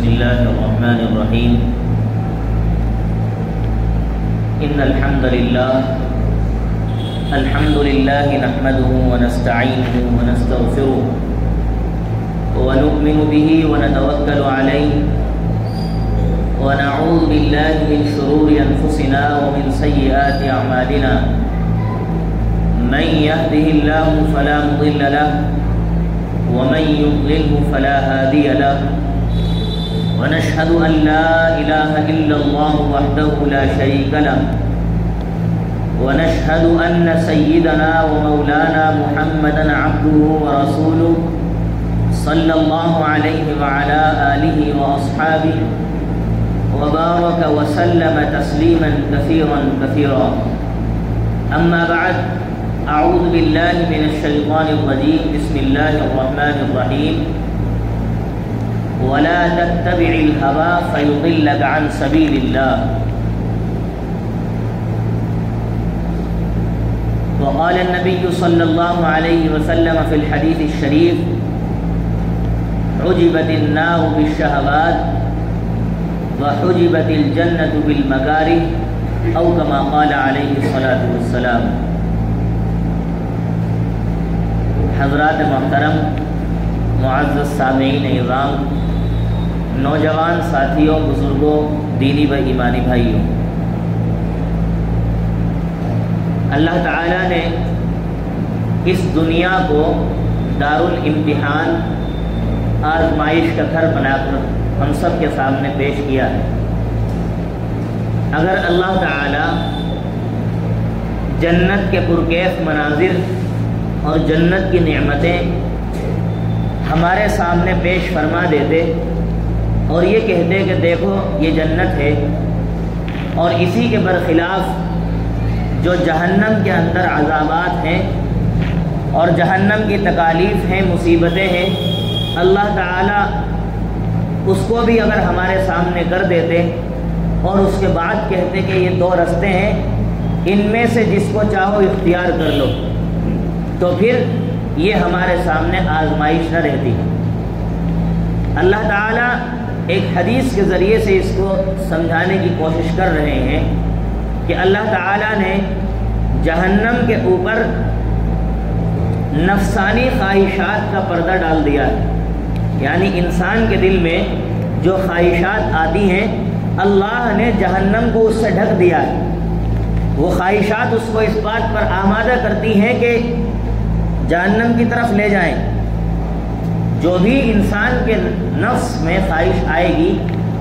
بسم الله الرحمن الرحيم. إن الحمد لله نحمده ونستعينه ونستغفره ونؤمن به ونتوكل عليه ونعوذ بالله من شرور أنفسنا ومن سيئات أعمالنا. من يهده الله فلا مضل له ومن يضلله فلا هادي له. ونشهد أن لا إله إلا الله وحده لا شريك له. ونشهد أن سيدنا ومولانا محمدا عبده ورسوله صلى الله عليه وعلى آله وأصحابه وبارك وسلم تسليما كثيرا كثيرا. أما بعد، أعوذ بالله من الشيطان الرجيم. بسم الله الرحمن الرحيم. ولا تتبع الهوى فيضلك عن سبيل الله. وقال النبي صلى الله عليه وسلم في الحديث الشريف: حجبت النار بالشهوات وحجبت الجنة بالمكاره، أو كما قال عليه الصلاة والسلام. حضرات محترم، معزز سامعین اعظام، نوجوان ساتھیوں، بزرگوں، دینی و ایمانی بھائیوں، اللہ تعالیٰ نے اس دنیا کو دارالامتحان، آزمائش کا گھر بنا کر ہم سب کے سامنے پیش کیا ہے. اگر اللہ تعالیٰ جنت کے پرکیف مناظر اور جنت کی نعمتیں ہمارے سامنے پیش فرما دیتے اور یہ کہتے کہ دیکھو یہ جنت ہے، اور اسی کے برخلاف جو جہنم کے اندر عذابات ہیں اور جہنم کی تکالیف ہیں، مصیبتیں ہیں، اللہ تعالیٰ اس کو بھی اگر ہمارے سامنے کر دیتے اور اس کے بعد کہتے کہ یہ دو راستے ہیں، ان میں سے جس کو چاہو اختیار کر لو، تو پھر یہ ہمارے سامنے آزمائش نہ رہتی. اللہ تعالیٰ ایک حدیث کے ذریعے سے اس کو سمجھانے کی کوشش کر رہے ہیں کہ اللہ تعالیٰ نے جہنم کے اوپر نفسانی خواہشات کا پردہ ڈال دیا ہے. یعنی انسان کے دل میں جو خواہشات آتی ہیں، اللہ نے جہنم کو اس سے ڈھک دیا ہے. وہ خواہشات اس کو اس بات پر آمادہ کرتی ہیں کہ جہنم کی طرف لے جائیں. جو بھی انسان کے نفس میں خواہش آئے گی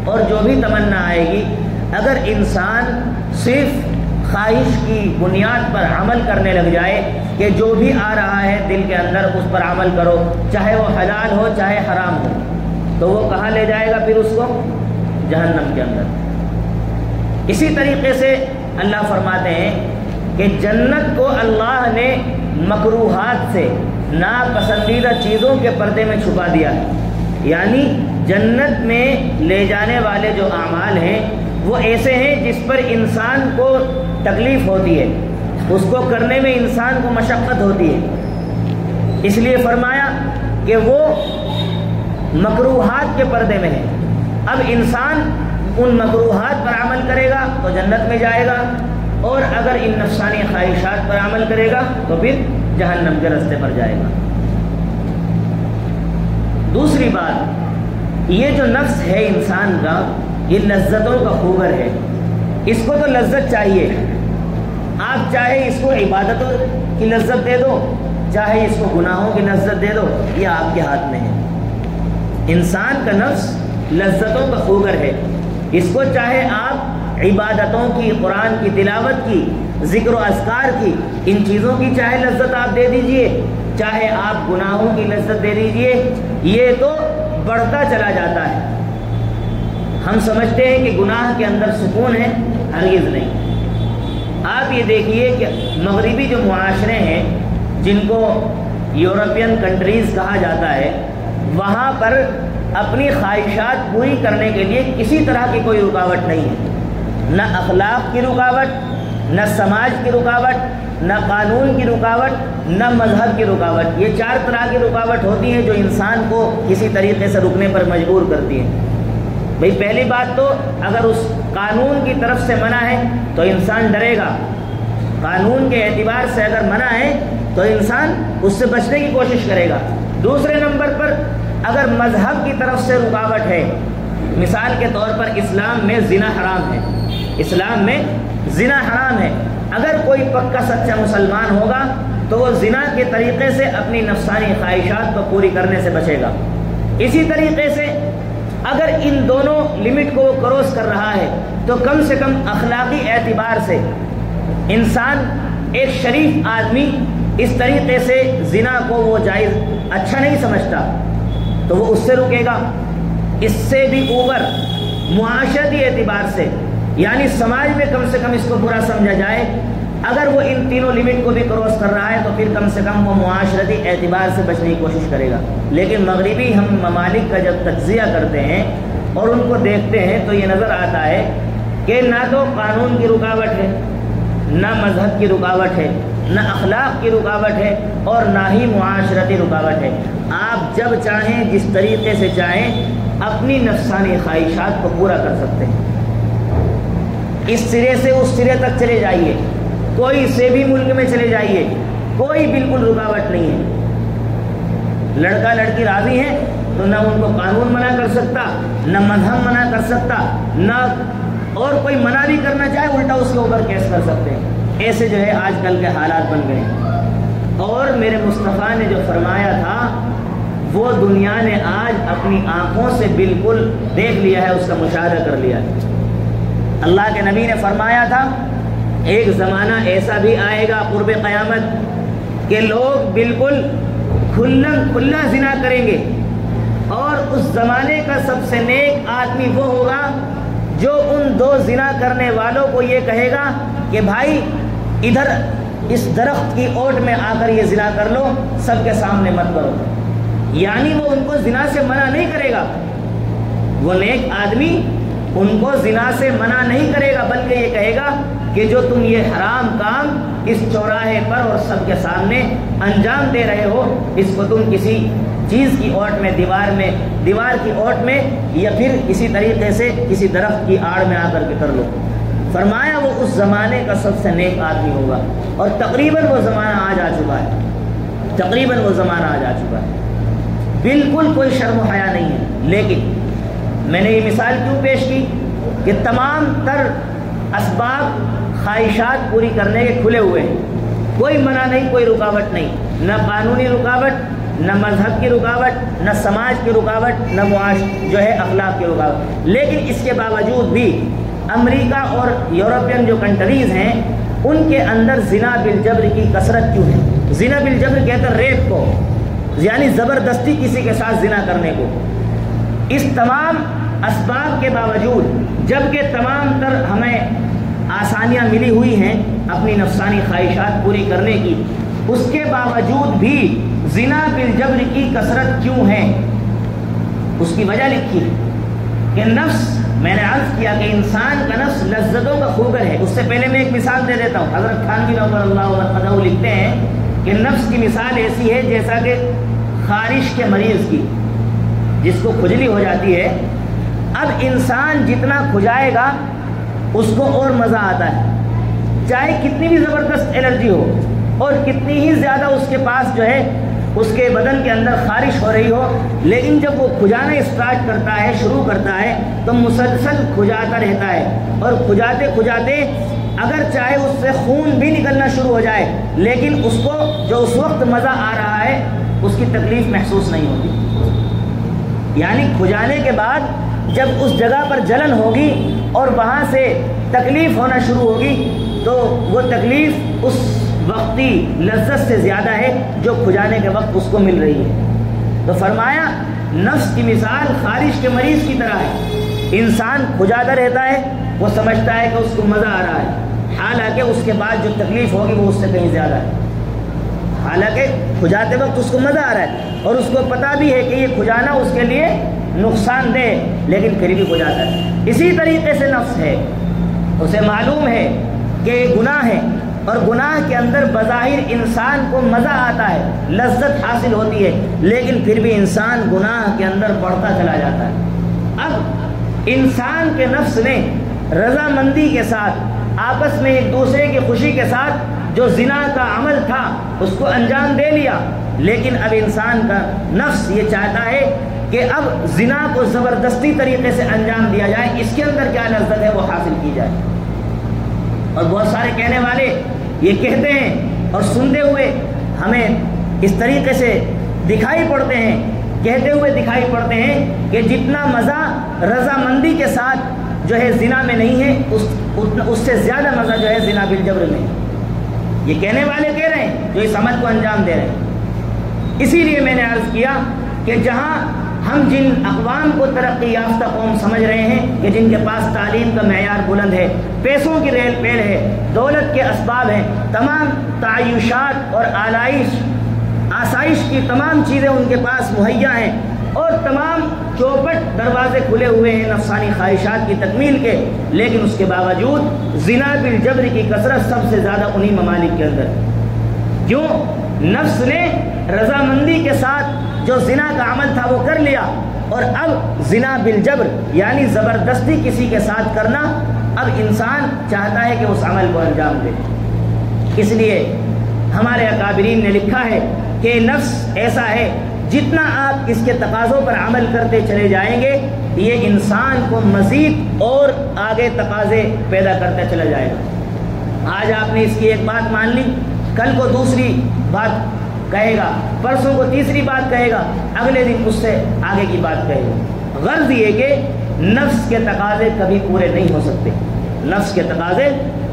اور جو بھی تمنا آئے گی، اگر انسان صرف خواہش کی بنیاد پر عمل کرنے لگ جائے کہ جو بھی آ رہا ہے دل کے اندر اس پر عمل کرو، چاہے وہ حلال ہو چاہے حرام ہو، تو وہ کہاں لے جائے گا؟ پھر اس کو جہنم کے اندر. اسی طریقے سے اللہ فرماتے ہیں کہ جنت کو اللہ نے مکروہات سے، ناپسندیدہ چیزوں کے پردے میں چھپا دیا ہے. یعنی جنت میں لے جانے والے جو اعمال ہیں وہ ایسے ہیں جس پر انسان کو تکلیف ہوتی ہے، اس کو کرنے میں انسان کو مشقت ہوتی ہے. اس لیے فرمایا کہ وہ مکروہات کے پردے میں ہے. اب انسان ان مکروہات پر عمل کرے گا تو جنت میں جائے گا، اور اگر ان نفسانی خواہشات پر عمل کرے گا تو پھر جہنم کے راستے پر جائے گا. دوسری بات، یہ جو نفس ہے انسان کا، یہ لذتوں کا خوگر ہے. اس کو تو لذت چاہیے. آپ چاہے اس کو عبادتوں کی لذت دے دو، چاہے اس کو گناہوں کی لذت دے دو، یہ آپ کے ہاتھ میں ہے. انسان کا نفس لذتوں کا خوگر ہے. اس کو چاہے آپ عبادتوں کی، قرآن کی تلاوت کی، ذکر و اذکار کی، ان چیزوں کی چاہے لذت آپ دے دیجئے، چاہے آپ گناہوں کی لذت دے دیجئے، یہ تو بڑھتا چلا جاتا ہے. ہم سمجھتے ہیں کہ گناہ کے اندر سکون ہے، ہرگز نہیں. آپ یہ دیکھیے کہ مغربی جو معاشرے ہیں جن کو یورپین کنٹریز کہا جاتا ہے، وہاں پر اپنی خواہشات پوری کرنے کے لیے کسی طرح کی کوئی رکاوٹ نہیں ہے. نہ اخلاق کی رکاوٹ، نہ سماج کی رکاوٹ، نہ قانون کی رکاوٹ، نہ مذہب کی رکاوٹ. یہ 4 طرح کی رکاوٹ ہوتی ہیں جو انسان کو کسی طریقے سے رکنے پر مجبور کرتی ہیں. بھئی پہلی بات تو اگر اس قانون کی طرف سے منع ہے تو انسان ڈرے گا، قانون کے اعتبار سے اگر منع ہے تو انسان اس سے بچنے کی کوشش کرے گا۔ دوسرے نمبر پر اگر مذہب کی طرف سے رکاوٹ ہے، مثال کے طور پر اسلام میں زنا حرام ہے، اسلام میں زنا حرام ہے، اگر کوئی پکا سچا مسلمان ہوگا تو وہ زنا کے طریقے سے اپنی نفسانی خواہشات کو پوری کرنے سے بچے گا۔ اسی طریقے سے اگر ان دونوں لمٹ کو وہ کراس کر رہا ہے تو کم سے کم اخلاقی اعتبار سے انسان، ایک شریف آدمی اس طریقے سے زنا کو وہ جائز اچھا نہیں سمجھتا تو وہ اس سے رکے گا۔ اس سے بھی اوپر معاشرتی اعتبار سے، یعنی سماج میں کم سے کم اس کو برا سمجھا جائے، اگر وہ ان تینوں لمٹ کو بھی کراس کر رہا ہے تو پھر کم سے کم وہ معاشرتی اعتبار سے بچنے کی کوشش کرے گا۔ لیکن مغربی ہم ممالک کا جب تجزیہ کرتے ہیں اور ان کو دیکھتے ہیں تو یہ نظر آتا ہے کہ نہ تو قانون کی رکاوٹ ہے، نہ مذہب کی رکاوٹ ہے، نہ اخلاق کی رکاوٹ ہے، اور نہ ہی معاشرتی رکاوٹ ہے۔ آپ جب چاہیں جس طریقے سے چاہیں اپنی نفسانی خواہشات کو پورا کر سکتے ہیں، اس سرے سے اس سرے تک چلے جائیے، کوئی سے بھی ملک میں چلے جائیے، کوئی بالکل رکاوٹ نہیں ہے۔ لڑکا لڑکی راضی ہیں تو نہ ان کو قانون منع کر سکتا، نہ مذہب منع کر سکتا، نہ اور کوئی منع بھی کرنا چاہے الٹا اس کے اوپر کیس کر سکتے ہیں۔ ایسے جو ہے آج کل کے حالات بن گئے ہیں، اور میرے مصطفیٰ نے جو فرمایا تھا وہ دنیا نے آج اپنی آنکھوں سے بالکل دیکھ لیا ہے، اس کا مشاہدہ کر لیا ہے۔ اللہ کے نبی نے فرمایا تھا ایک زمانہ ایسا بھی آئے گا قرب قیامت کہ لوگ بالکل کھلا زنا کریں گے، اور اس زمانے کا سب سے نیک آدمی وہ ہوگا جو ان دو زنا کرنے والوں کو یہ کہے گا کہ بھائی ادھر اس درخت کی اوٹ میں آ کر یہ زنا کر لو، سب کے سامنے مت کرو۔ یعنی وہ ان کو زنا سے منع نہیں کرے گا، وہ نیک آدمی ان کو زنا سے منع نہیں کرے گا، بلکہ یہ کہے گا کہ جو تم یہ حرام کام اس چوراہے پر اور سب کے سامنے انجام دے رہے ہو، اس کو تم کسی چیز کی اوٹ میں، دیوار کی اوٹ میں، یا پھر کسی طریقے سے کسی درخت کی آڑ میں آ کر کے کر لو۔ فرمایا وہ اس زمانے کا سب سے نیک آدمی ہوگا، اور تقریباً وہ زمانہ آج آ چکا ہے، تقریباً وہ زمانہ آج آ چکا ہے، بالکل کوئی شرم و حیا نہیں ہے۔ لیکن میں نے یہ مثال کیوں پیش کی کہ تمام تر اسباب خواہشات پوری کرنے کے کھلے ہوئے ہیں، کوئی منع نہیں، کوئی رکاوٹ نہیں، نہ قانونی رکاوٹ، نہ مذہب کی رکاوٹ، نہ سماج کی رکاوٹ، نہ جو ہے اخلاق کی رکاوٹ۔ لیکن اس کے باوجود بھی امریکہ اور یورپین جو کنٹریز ہیں ان کے اندر زنا بالجبر کی کثرت کیوں ہے؟ زنا بالجبر کہتے ہیں ریپ کو، یعنی زبردستی کسی کے ساتھ زنا کرنے کو۔ اس تمام اسباب کے باوجود، جبکہ تمام تر ہمیں آسانیاں ملی ہوئی ہیں اپنی نفسانی خواہشات پوری کرنے کی، اس کے باوجود بھی زنا بالجبر کی کثرت کیوں ہے؟ اس کی وجہ لکھی ہے کہ نفس، میں نے عرض کیا کہ انسان کا نفس لذتوں کا خوگر ہے۔ اس سے پہلے میں ایک مثال دے دیتا ہوں۔ حضرت تھانوی رضی اللہ عنہ لکھتے ہیں کہ نفس کی مثال ایسی ہے جیسا کہ خارش کے مریض کی، جس کو کھجلی ہو جاتی ہے۔ اب انسان جتنا کھجائے گا اس کو اور مزہ آتا ہے، چاہے کتنی بھی زبردست الرجی ہو اور کتنی ہی زیادہ اس کے پاس جو ہے اس کے بدن کے اندر خارش ہو رہی ہو، لیکن جب وہ کھجانا اسٹارٹ کرتا ہے، شروع کرتا ہے، تو مسلسل کھجاتا رہتا ہے، اور کھجاتے کھجاتے اگر چاہے اس سے خون بھی نکلنا شروع ہو جائے، لیکن اس کو جو اس وقت مزہ آ رہا ہے اس کی تکلیف محسوس نہیں ہوتی۔ یعنی کھجانے کے بعد جب اس جگہ پر جلن ہوگی اور وہاں سے تکلیف ہونا شروع ہوگی تو وہ تکلیف اس وقتی لذت سے زیادہ ہے جو کھجانے کے وقت اس کو مل رہی ہے۔ تو فرمایا نفس کی مثال خارش کے مریض کی طرح ہے، انسان کھجاتا رہتا ہے، وہ سمجھتا ہے کہ اس کو مزہ آ رہا ہے، حالانکہ اس کے بعد جو تکلیف ہوگی وہ اس سے کہیں زیادہ ہے۔ حالانکہ کھجاتے وقت اس کو مزہ آ رہا ہے اور اس کو پتہ بھی ہے کہ یہ کھجانا اس کے لیے نقصان دہ، لیکن پھر بھی کھجاتا ہے۔ اسی طریقے سے نفس ہے، اسے معلوم ہے کہ یہ گناہ ہے، اور گناہ کے اندر بظاہر انسان کو مزہ آتا ہے، لذت حاصل ہوتی ہے، لیکن پھر بھی انسان گناہ کے اندر بڑھتا چلا جاتا ہے۔ اب انسان کے نفس نے رضامندی کے ساتھ آپس میں ایک دوسرے کی خوشی کے ساتھ جو زنا کا عمل تھا اس کو انجام دے لیا، لیکن اب انسان کا نفس یہ چاہتا ہے کہ اب زنا کو زبردستی طریقے سے انجام دیا جائے، اس کے اندر کیا لذت ہے وہ حاصل کی جائے۔ اور بہت سارے کہنے والے یہ کہتے ہیں اور سنتے ہوئے ہمیں اس طریقے سے دکھائی پڑتے ہیں، کہتے ہوئے دکھائی پڑتے ہیں کہ جتنا مزہ رضامندی کے ساتھ جو ہے زنا میں نہیں ہے اس سے زیادہ مزہ جو ہے زنا بالجبر میں ہے۔ یہ کہنے والے کہہ رہے ہیں جو اس عمل کو انجام دے رہے ہیں۔ اسی لیے میں نے عرض کیا کہ جہاں ہم جن اقوام کو ترقی یافتہ قوم سمجھ رہے ہیں کہ جن کے پاس تعلیم کا معیار بلند ہے، پیسوں کی ریل پیل ہے، دولت کے اسباب ہیں، تمام تعیشات اور آسائش کی تمام چیزیں ان کے پاس مہیا ہیں اور تمام چوپٹ دروازے کھلے ہوئے ہیں نفسانی خواہشات کی تکمیل کے، لیکن اس کے باوجود زنا بالجبر کی کثرت سب سے زیادہ انہی ممالک کے اندر ہے۔ کیوں؟ نفس نے رضامندی کے ساتھ جو زنا کا عمل تھا وہ کر لیا، اور اب زنا بالجبر یعنی زبردستی کسی کے ساتھ کرنا اب انسان چاہتا ہے کہ اس عمل کو انجام دے۔ اس لیے ہمارے اکابرین نے لکھا ہے کہ نفس ایسا ہے جتنا آپ اس کے تقاضوں پر عمل کرتے چلے جائیں گے یہ انسان کو مزید اور آگے تقاضے پیدا کرتا چلا جائے گا۔ آج آپ نے اس کی ایک بات مان لی، کل کو دوسری بات کہے گا، پرسوں کو تیسری بات کہے گا، اگلے دن اس سے آگے کی بات کہے گا۔ غرض یہ کہ نفس کے تقاضے کبھی پورے نہیں ہو سکتے، نفس کے تقاضے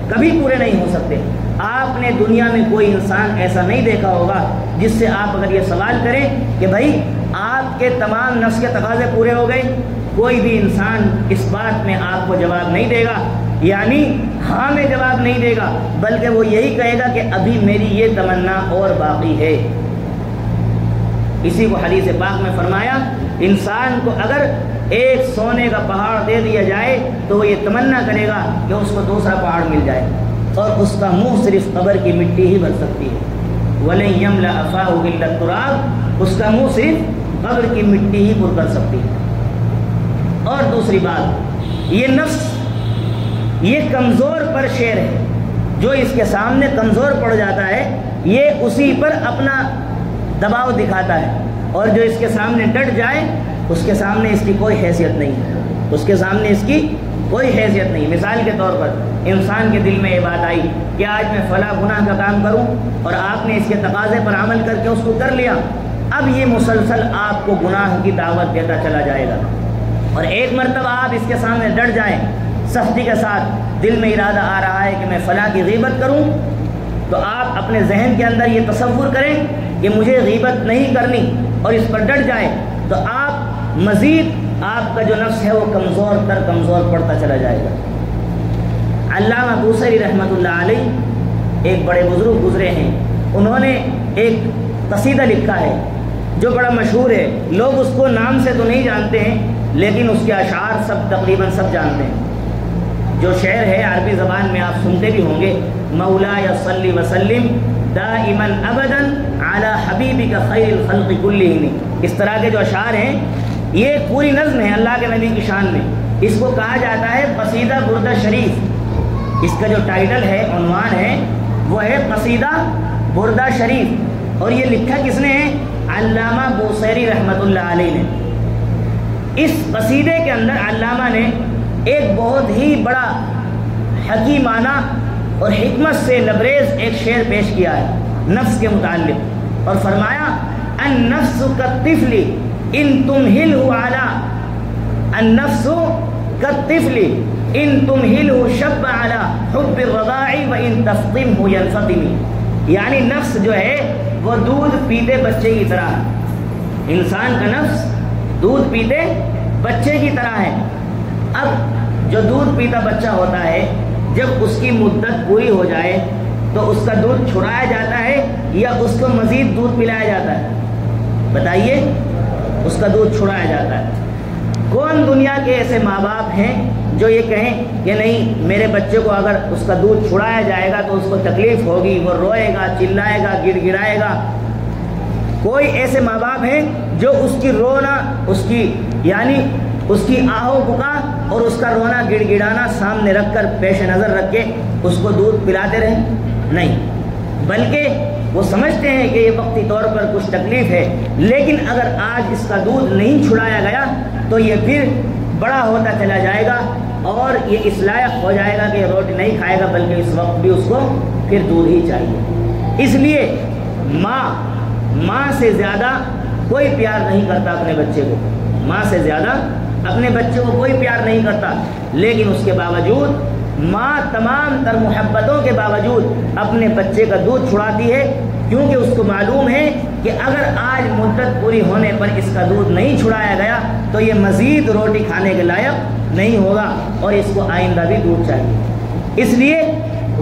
کبھی پورے نہیں ہو سکتے۔ آپ نے دنیا میں کوئی انسان ایسا نہیں دیکھا ہوگا جس سے آپ اگر یہ سوال کریں کہ بھائی آپ کے تمام نفس کے تقاضے پورے ہو گئے، کوئی بھی انسان اس بات میں آپ کو جواب نہیں دے گا، یعنی ہاں میں جواب نہیں دے گا، بلکہ وہ یہی کہے گا کہ ابھی میری یہ تمنا اور باقی ہے۔ اسی کو حدیث پاک میں فرمایا انسان کو اگر ایک سونے کا پہاڑ دے دیا جائے تو وہ یہ تمنا کرے گا کہ اس کو دوسرا پہاڑ مل جائے، اور اس کا منہ صرف قبر کی مٹی ہی بھر سکتی ہے۔ وَلَن يَمْلَأَ فَاهُ إِلَّا التُّرَابُ، اس کا منہ صرف قبر کی مٹی ہی پر کر سکتی ہے۔ اور دوسری بات، یہ نفس یہ کمزور پر شیر ہے، جو اس کے سامنے کمزور پڑ جاتا ہے یہ اسی پر اپنا دباؤ دکھاتا ہے، اور جو اس کے سامنے ڈٹ جائے اس کے سامنے اس کی کوئی حیثیت نہیں ہے، اس کے سامنے اس کی کوئی حیثیت نہیں۔ مثال کے طور پر انسان کے دل میں یہ بات آئی کہ آج میں فلاں گناہ کا کام کروں، اور آپ نے اس کے تقاضے پر عمل کر کے اس کو کر لیا، اب یہ مسلسل آپ کو گناہ کی دعوت دیتا چلا جائے گا، اور ایک مرتبہ آپ اس کے سامنے ڈٹ جائیں سختی کے ساتھ، دل میں ارادہ آ رہا ہے کہ میں فلاں کی غیبت کروں، تو آپ اپنے ذہن کے اندر یہ تصور کریں کہ مجھے غیبت نہیں کرنی، اور اس پر ڈٹ جائیں تو آپ مزید آپ کا جو نفس ہے وہ کمزور پڑتا چلا جائے گا۔ علامہ بوصیری رحمۃ اللہ علیہ ایک بڑے بزرگ گزرے ہیں، انہوں نے ایک قصیدہ لکھا ہے جو بڑا مشہور ہے، لوگ اس کو نام سے تو نہیں جانتے ہیں لیکن اس کے اشعار تقریباً سب جانتے ہیں۔ جو شعر ہے عربی زبان میں آپ سنتے بھی ہوں گے، مولاي صلی وسلم دائما ابدا علی حبیبک خیر الخلق کلہم، اس طرح کے جو اشعار ہیں یہ پوری نظم ہے اللہ کے نبی کی شان میں۔ اس کو کہا جاتا ہے قصیدہ بردہ شریف، اس کا جو ٹائٹل ہے، عنوان ہے، وہ ہے قصیدہ بردہ شریف، اور یہ لکھا کس نے ہے؟ علامہ بوصیری رحمۃ اللہ علیہ نے۔ اس قصیدے کے اندر علامہ نے ایک بہت ہی بڑا حکیمانہ اور حکمت سے لبریز ایک شعر پیش کیا ہے نفس کے متعلق، اور فرمایا النفس کالطفل ان تمہلہ علی، النفس کالطفل ان تمہلہ شب علی حب الرضاع وان تفطمہ ینفطم، یعنی نفس جو ہے وہ دودھ پیتے بچے کی طرح ہے، انسان کا نفس دودھ پیتے بچے کی طرح ہے۔ اب جو دودھ پیتا بچہ ہوتا ہے جب اس کی مدت پوری ہو جائے تو اس کا دودھ چھڑایا جاتا ہے یا اس کو مزید دودھ پلایا جاتا ہے؟ بتائیے، اس کا دودھ چھڑایا جاتا ہے۔ کون دنیا کے ایسے ماں باپ ہیں جو یہ کہیں کہ نہیں میرے بچے کو اگر اس کا دودھ چھڑایا جائے گا تو اس کو تکلیف ہوگی، وہ روئے گا، چلائے گا، گڑ گڑائے گا؟ کوئی ایسے ماں باپ ہیں جو اس کی رونا، اس کی یعنی اس کی آہو پکار اور اس کا رونا گڑ گڑانا سامنے رکھ کر پیش نظر رکھ کے اس کو دودھ پلاتے رہیں؟ نہیں، بلکہ وہ سمجھتے ہیں کہ یہ وقتی طور پر کچھ تکلیف ہے، لیکن اگر آج اس کا دودھ نہیں چھڑایا گیا تو یہ پھر بڑا ہوتا چلا جائے گا اور یہ اس لائق ہو جائے گا کہ روٹی نہیں کھائے گا، بلکہ اس وقت بھی اس کو پھر دودھ ہی چاہیے۔ اس لیے ماں سے زیادہ کوئی پیار نہیں کرتا اپنے بچے کو، ماں سے زیادہ اپنے بچے کو کوئی پیار نہیں کرتا، لیکن اس کے باوجود ماں تمام تر محبتوں کے باوجود اپنے بچے کا دودھ چھڑاتی ہے، کیونکہ اس کو معلوم ہے کہ اگر آج مدت پوری ہونے پر اس کا دودھ نہیں چھڑایا گیا تو یہ مزید روٹی کھانے کے لائق نہیں ہوگا اور اس کو آئندہ بھی دودھ چاہیے۔ اس لیے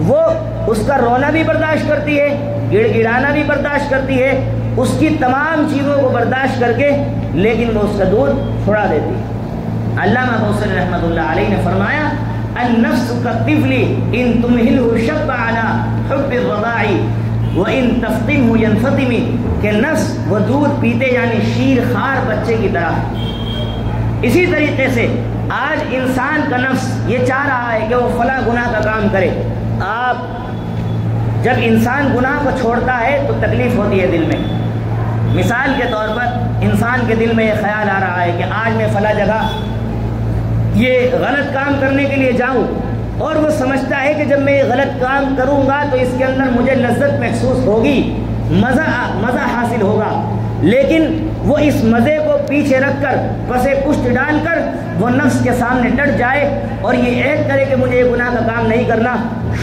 وہ اس کا رونا بھی برداشت کرتی ہے، گڑ گڑانا بھی برداشت کرتی ہے، اس کی تمام چیزوں کو برداشت کر کے، لیکن وہ اس کا دودھ چھڑا دیتی ہے۔ علامہ بوصیری رحمۃ اللہ علیہ نے فرمایا النفس كالطفل ان تمهله شب على حب الرضاع وان تفطمه ينفطم، کہ نفس وہ دودھ پیتے یعنی شیر خوار بچے کی طرح ہے۔ اسی طریقے سے آج انسان کا نفس یہ چاہ رہا ہے کہ وہ فلاں گناہ کا کام کرے۔ آپ جب انسان گناہ کو چھوڑتا ہے تو تکلیف ہوتی ہے دل میں۔ مثال کے طور پر انسان کے دل میں یہ خیال آ رہا ہے کہ آج میں فلاں جگہ یہ غلط کام کرنے کے لیے جاؤں، اور وہ سمجھتا ہے کہ جب میں یہ غلط کام کروں گا تو اس کے اندر مجھے لذت محسوس ہوگی، مزہ حاصل ہوگا، لیکن وہ اس مزے کو پیچھے رکھ کر پسے پشت ڈال کر وہ نفس کے سامنے ڈٹ جائے اور یہ عہد کرے کہ مجھے یہ گناہ کا کام نہیں کرنا۔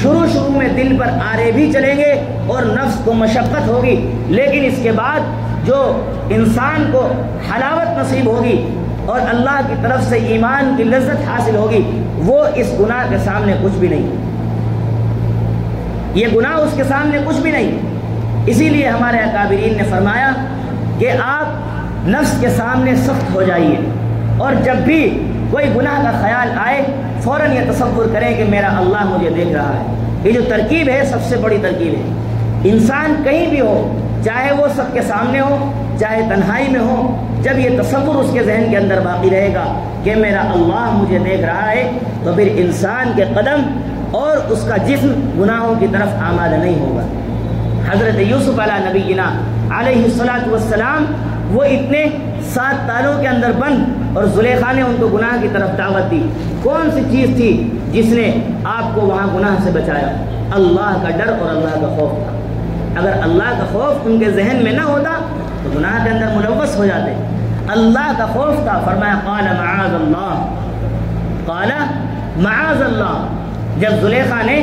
شروع میں دل پر آرے بھی چلیں گے اور نفس کو مشقت ہوگی، لیکن اس کے بعد جو انسان کو حلاوت نصیب ہوگی اور اللہ کی طرف سے ایمان کی لذت حاصل ہوگی، وہ اس گناہ کے سامنے کچھ بھی نہیں، یہ گناہ اس کے سامنے کچھ بھی نہیں۔ اسی لیے ہمارے اکابرین نے فرمایا کہ آپ نفس کے سامنے سخت ہو جائیے، اور جب بھی کوئی گناہ کا خیال آئے فوراً یہ تصور کریں کہ میرا اللہ مجھے دیکھ رہا ہے۔ یہ جو ترکیب ہے سب سے بڑی ترکیب ہے۔ انسان کہیں بھی ہو، چاہے وہ سب کے سامنے ہو چاہے تنہائی میں ہو، جب یہ تصور اس کے ذہن کے اندر باقی رہے گا کہ میرا اللہ مجھے دیکھ رہا ہے، تو پھر انسان کے قدم اور اس کا جسم گناہوں کی طرف آمادہ نہیں ہوگا۔ حضرت یوسف علیہ نبینا علیہ الصلاۃ والسلام وہ اتنے 7 تالوں کے اندر بند، اور زلیخا نے ان کو گناہ کی طرف دعوت دی۔ کون سی چیز تھی جس نے آپ کو وہاں گناہ سے بچایا؟ اللہ کا ڈر اور اللہ کا خوف تھا۔ اگر اللہ کا خوف ان کے ذہن میں نہ ہوتا تو گناہ کے اندر ملوث ہو جاتے۔ اللہ کا خوف تھا، فرمایا قال معاذ اللہ، قال معاذ اللہ۔ جب زلیخا نے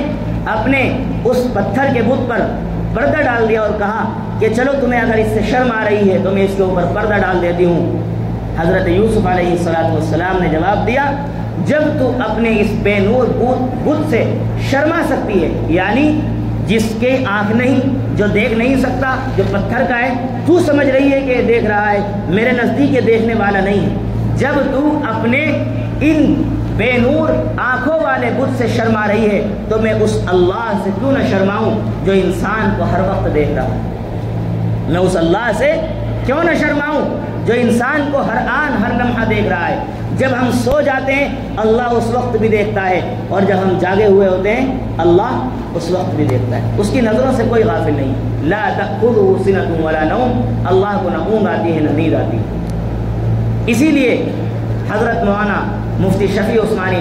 اپنے اس پتھر کے بت پر پردہ ڈال دیا اور کہا کہ چلو تمہیں اگر اس سے شرم آ رہی ہے تو میں اس کے اوپر پردہ ڈال دیتی ہوں، حضرت یوسف علیہ السلام نے جواب دیا جب تو اپنے اس بے نور بت سے شرما سکتی ہے، یعنی جس کے آنکھ نہیں، جو دیکھ نہیں سکتا، جو پتھر کا ہے، تو سمجھ رہی ہے کہ یہ دیکھ رہا ہے، میرے نزدیک یہ دیکھنے والا نہیں ہے، جب تو اپنے ان بے نور آنکھوں والے بت سے شرما رہی ہے تو میں اس اللہ سے کیوں نہ شرماؤں جو انسان کو ہر وقت دیکھ رہا ہے؟ میں اس اللہ سے کیوں نہ شرماؤں جو انسان کو ہر آن ہر لمحہ دیکھ رہا ہے؟ جب ہم سو جاتے ہیں اللہ اس وقت بھی دیکھتا ہے، اور جب ہم جاگے ہوئے ہوتے ہیں اللہ اس وقت بھی دیکھتا ہے، اس کی نظروں سے کوئی غافل نہیں۔ لا تأخذه سنة ولا نوم، اللہ کو نہ اونگ آتی ہے نہ نیند آتی ہے۔ اسی لیے حضرت مولانا مفتی شفیع عثمانی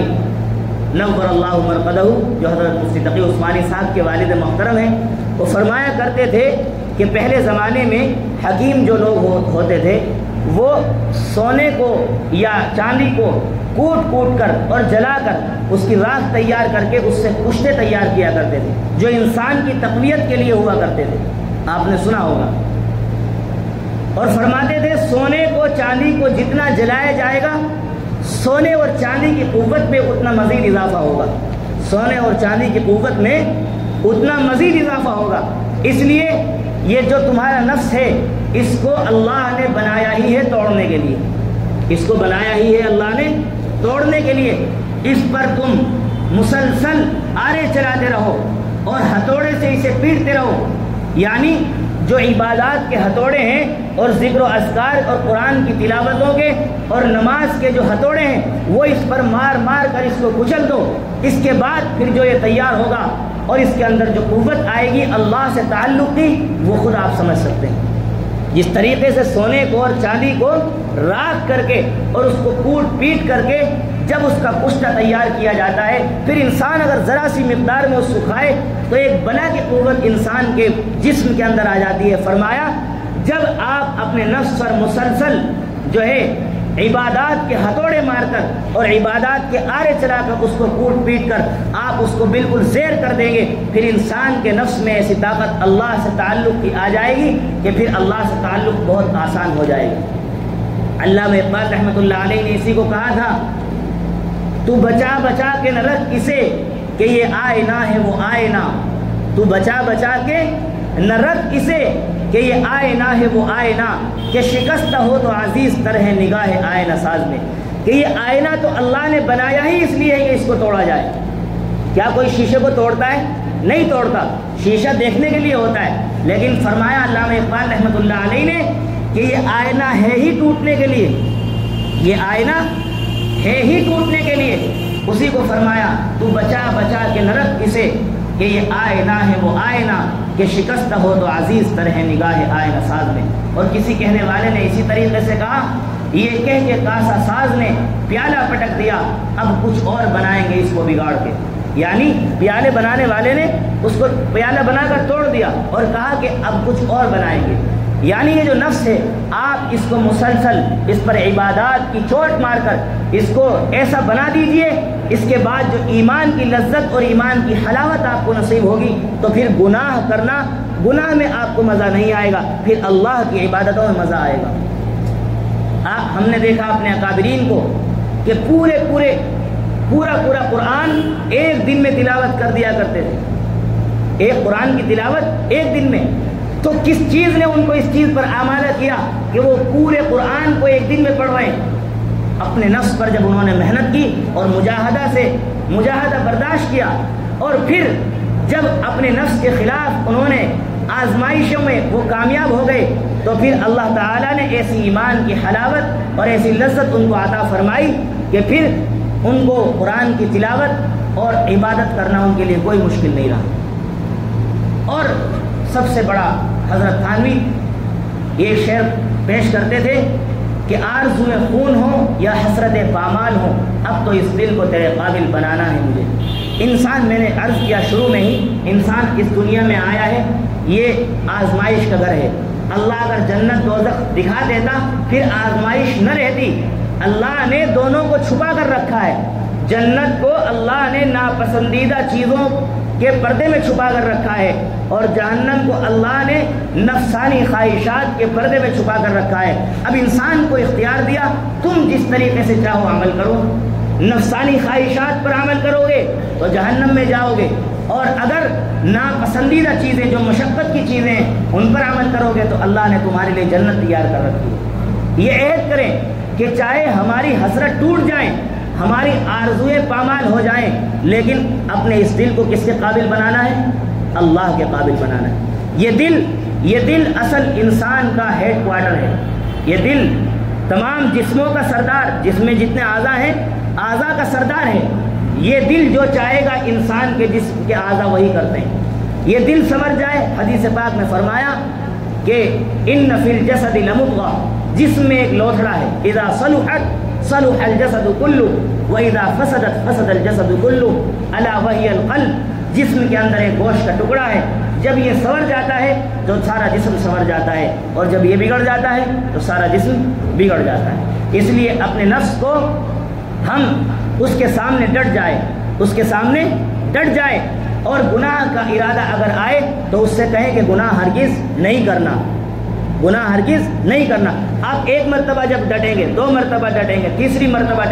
نور اللہ مرقدہ، جو حضرت مفتی تقی عثمانی صاحب کے والد محترم ہیں، وہ فرمایا کرتے تھے کہ پہلے زمانے میں حکیم جو لوگ ہوتے تھے وہ سونے کو یا چاندی کو کوٹ کوٹ کر اور جلا کر اس کی راکھ تیار کر کے اس سے پشتے تیار کیا کرتے تھے جو انسان کی تقویت کے لیے ہوا کرتے تھے، آپ نے سنا ہوگا۔ اور فرماتے تھے سونے کو چاندی کو جتنا جلایا جائے گا سونے اور چاندی کی قوت میں اتنا مزید اضافہ ہوگا، سونے اور چاندی کی قوت میں اتنا مزید اضافہ ہوگا۔ اس لیے یہ جو تمہارا نفس ہے اس کو اللہ نے بنایا ہی ہے توڑنے کے لیے، اس کو بنایا ہی ہے اللہ نے توڑنے کے لیے۔ اس پر تم مسلسل آرے چلاتے رہو اور ہتھوڑے سے اسے پیٹتے رہو، یعنی جو عبادات کے ہتھوڑے ہیں اور ذکر و اذکار اور قرآن کی تلاوتوں کے اور نماز کے جو ہتھوڑے ہیں وہ اس پر مار مار کر اس کو کچل دو. اس کے بعد پھر جو یہ تیار ہوگا اور اس کے اندر جو قوت آئے گی اللہ سے تعلق کی، وہ خود آپ سمجھ سکتے ہیں. جس طریقے سے سونے کو اور چاندی کو راکھ کر کے اور اس کو کوٹ پیٹ کر کے جب اس کا پشتہ تیار کیا جاتا ہے، پھر انسان اگر ذرا سی مقدار میں اس کو کھائے تو ایک بلا کی قوت انسان کے جسم کے اندر آ جاتی ہے. فرمایا جب آپ اپنے نفس پر مسلسل جو ہے عبادات کے ہتھوڑے مار کر اور عبادات کے آرے چلا کر اس کو کوٹ پیٹ کر آپ اس کو بالکل زیر کر دیں گے، پھر انسان کے نفس میں ایسی طاقت اللہ سے تعلق کی آ جائے گی کہ پھر اللہ سے تعلق بہت آسان ہو جائے گا. علامہ اقبال رحمۃ اللہ علیہ نے اسی کو کہا تھا، تو بچا بچا کے نہ رکھ اسے کہ یہ آئینہ ہے وہ آئینہ، تو بچا بچا کے نہ رکھ اسے کہ یہ آئینہ ہے وہ آئینہ، کہ شکستہ ہو تو عزیز تر ہے نگاہ آئینہ ساز میں. کہ یہ آئینہ تو اللہ نے بنایا ہی اس لیے ہے کہ اس کو توڑا جائے. کیا کوئی شیشے کو توڑتا ہے؟ نہیں توڑتا. شیشہ دیکھنے کے لیے ہوتا ہے، لیکن فرمایا علامہ اقبال رحمۃ اللہ علیہ نے کہ یہ آئینہ ہے ہی ٹوٹنے کے لیے، یہ آئینہ ہے ہی ٹوٹنے کے لیے. اسی کو فرمایا تو بچا بچا کے نہ رکھ اسے کہ یہ آئینہ ہے وہ آئینہ، کہ شکست ہو تو عزیز تر ہے نگاہ آئینہ ساز میں. اور کسی کہنے والے نے اسی طریقے سے کہا، یہ کہہ کے کاسا ساز نے پیالہ پٹک دیا، اب کچھ اور بنائیں گے اس کو بگاڑ کے. یعنی پیالے بنانے والے نے اس کو پیالہ بنا کر توڑ دیا اور کہا کہ اب کچھ اور بنائیں گے. یعنی یہ جو نفس ہے آپ اس کو مسلسل اس پر عبادات کی چوٹ مار کر اس کو ایسا بنا دیجئے، اس کے بعد جو ایمان کی لذت اور ایمان کی حلاوت آپ کو نصیب ہوگی تو پھر گناہ کرنا، گناہ میں آپ کو مزہ نہیں آئے گا، پھر اللہ کی عبادتوں میں مزہ آئے گا. ہم نے دیکھا اپنے اکابرین کو کہ پورا قرآن ایک دن میں تلاوت کر دیا کرتے تھے، ایک قرآن کی تلاوت ایک دن میں. تو کس چیز نے ان کو اس چیز پر آمادہ کیا کہ وہ پورے قرآن کو ایک دن میں پڑھ رہے ہیں؟ اپنے نفس پر جب انہوں نے محنت کی اور مجاہدہ برداشت کیا، اور پھر جب اپنے نفس کے خلاف انہوں نے آزمائشوں میں وہ کامیاب ہو گئے تو پھر اللہ تعالیٰ نے ایسی ایمان کی حلاوت اور ایسی لذت ان کو عطا فرمائی کہ پھر ان کو قرآن کی تلاوت اور عبادت کرنا ان کے لیے کوئی مشکل نہیں رہا. اور سب سے بڑا حضرت تھانوی یہ شعر پیش کرتے تھے کہ آرزوئے خون ہو یا حسرت پامال ہو، اب تو اس دل کو تیرے قابل بنانا ہے مجھے. انسان، میں نے عرض کیا شروع میں ہی، انسان اس دنیا میں آیا ہے، یہ آزمائش کا گھر ہے. اللہ اگر جنت دوزخ دکھا دیتا پھر آزمائش نہ رہتی. اللہ نے دونوں کو چھپا کر رکھا ہے. جنت کو اللہ نے ناپسندیدہ چیزوں کے پردے میں چھپا کر رکھا ہے، اور جہنم کو اللہ نے نفسانی خواہشات کے پردے میں چھپا کر رکھا ہے. اب انسان کو اختیار دیا، تم جس طریقے سے چاہو عمل کرو. نفسانی خواہشات پر عمل کرو گے تو جہنم میں جاؤ گے، اور اگر ناپسندیدہ چیزیں جو مشقت کی چیزیں ہیں ان پر عمل کرو گے تو اللہ نے تمہارے لیے جنت تیار کر رکھی ہے. یہ عہد کریں کہ چاہے ہماری حسرت ٹوٹ جائیں، ہماری آرزوئیں پامال ہو جائیں، لیکن اپنے اس دل کو کس کے قابل بنانا ہے؟ اللہ کے قابل بنانا ہے. یہ دل اصل انسان کا ہیڈ کوارٹر ہے. یہ دل تمام جسموں کا سردار، جسم میں جتنے اعضاء ہیں اعضاء کا سردار ہے. یہ دل جو چاہے گا انسان کے جسم کے اعضاء وہی کرتے ہیں. یہ دل سمجھ جائے، حدیث پاک میں فرمایا کہ ان فی الجسد لمضغہ، جسم میں ایک لوتھڑا ہے، اذا صلحت صلح الجسد کلہ واذا فسدت فسد الجسد کلہ الا وہی القلب. جسم کے اندر ایک گوشت کا ٹکڑا ہے، جب یہ سنور جاتا ہے تو سارا جسم سنور جاتا ہے، اور جب یہ بگڑ جاتا ہے تو سارا جسم بگڑ جاتا ہے. اس لیے اپنے نفس کو ہم اس کے سامنے ڈٹ جائے اور گناہ کا ارادہ اگر آئے تو اس سے کہیں کہ گناہ ہرگز نہیں کرنا، گناہ ہرگز نہیں کرنا. آپ ایک مرتبہ جب ڈٹیں گے، 2 مرتبہ ڈٹیں گے، تیسری مرتبہ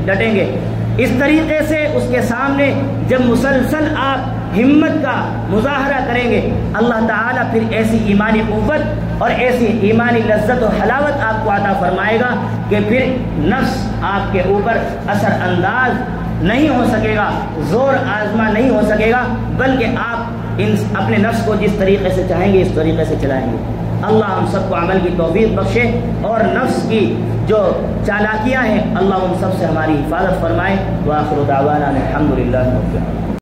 ڈٹیں گے، اس طریقے سے اس کے سامنے جب مسلسل آپ ہمت کا مظاہرہ کریں گے، اللہ تعالیٰ پھر ایسی ایمانی قوت اور ایسی ایمانی لذت و حلاوت آپ کو عطا فرمائے گا کہ پھر نفس آپ کے اوپر اثر انداز نہیں ہو سکے گا، زور آزما نہیں ہو سکے گا، بلکہ آپ اپنے نفس کو جس طریقے سے چاہیں گے اس طریقے سے چلائیں گے۔ اللہ ہم سب کو عمل کی توفیق بخشے اور نفس کی جو چالاکیاں ہیں اللہ ان سب سے ہماری حفاظت فرمائے۔ وآخر دعوانا الحمدللہ رب العالمین۔